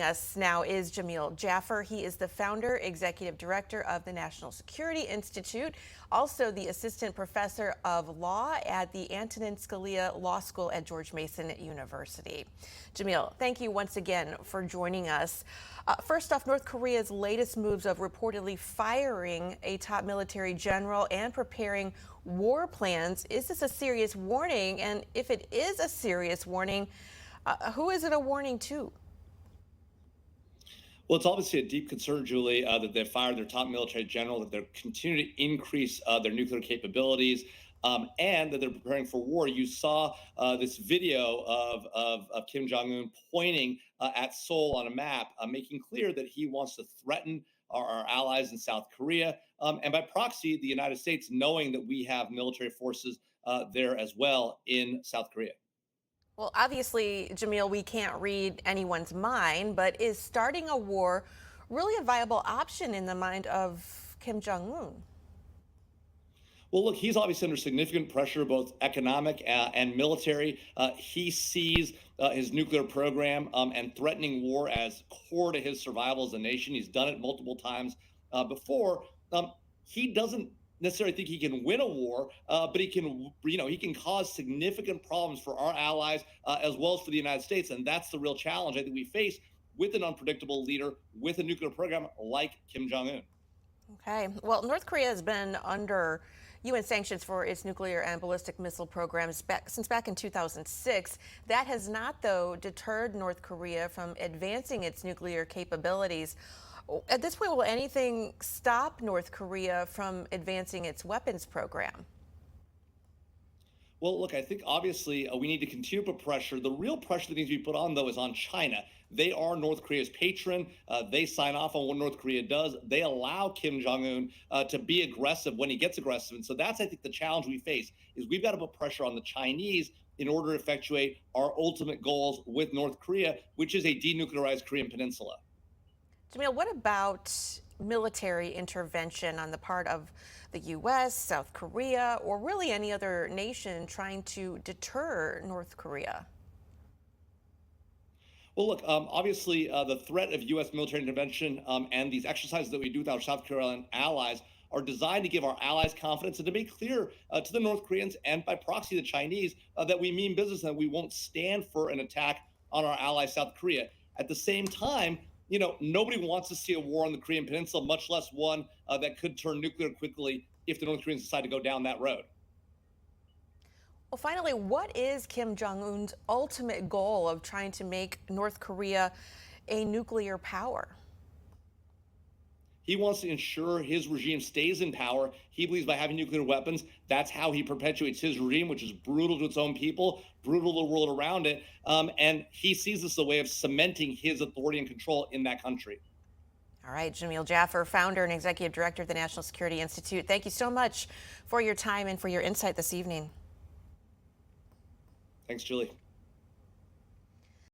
Us now is Jamil Jaffer. He is the founder, executive director of the National Security Institute, also the assistant professor of law at the Antonin Scalia Law School at George Mason University. Jamil, thank you once again for joining us. First off, North Korea's latest moves of reportedly firing a top military general and preparing war plans. Is this a serious warning? And if it is a serious warning, who is it a warning to? Well, it's obviously a deep concern, Julie, that they fired their top military general, that they're continuing to increase their nuclear capabilities, and that they're preparing for war. You saw this video of Kim Jong Un pointing at Seoul on a map, making clear that he wants to threaten our allies in South Korea, and by proxy, the United States, knowing that we have military forces there as well in South Korea. Well, obviously, Jamil, we can't read anyone's mind, but is starting a war really a viable option in the mind of Kim Jong Un? Well, look, he's obviously under significant pressure, both economic and military. He sees his nuclear program and threatening war as core to his survival as a nation. He's done it multiple times before. He doesn't necessarily think he can win a war, but he can cause significant problems for our allies as well as for the United States, and that's the real challenge I think we face with an unpredictable leader with a nuclear program like Kim Jong Un. Okay. Well, North Korea has been under UN sanctions for its nuclear and ballistic missile programs since back in 2006. That has not, though, deterred North Korea from advancing its nuclear capabilities. At this point, will anything stop North Korea from advancing its weapons program? Well, look, I think obviously we need to continue to put pressure. The real pressure that needs to be put on, though, is on China. They are North Korea's patron. They sign off on what North Korea does. They allow Kim Jong Un to be aggressive when he gets aggressive, and so that's, I think, the challenge we face is we've got to put pressure on the Chinese in order to effectuate our ultimate goals with North Korea, which is a denuclearized Korean peninsula. Jamil, what about military intervention on the part of the U.S., South Korea, or really any other nation trying to deter North Korea? Well, look, obviously, the threat of U.S. military intervention and these exercises that we do with our South Korean allies are designed to give our allies confidence and to make clear to the North Koreans and by proxy the Chinese that we mean business and we won't stand for an attack on our ally South Korea. At the same time, nobody wants to see a war on the Korean Peninsula, much less one that could turn nuclear quickly if the North Koreans decide to go down that road. Well, finally, what is Kim Jong Un's ultimate goal of trying to make North Korea a nuclear power? He wants to ensure his regime stays in power. He believes by having nuclear weapons, that's how he perpetuates his regime, which is brutal to its own people, brutal to the world around it. And he sees this as a way of cementing his authority and control in that country. All right, Jamil Jaffer, founder and executive director of the National Security Institute. Thank you so much for your time and for your insight this evening. Thanks, Julie.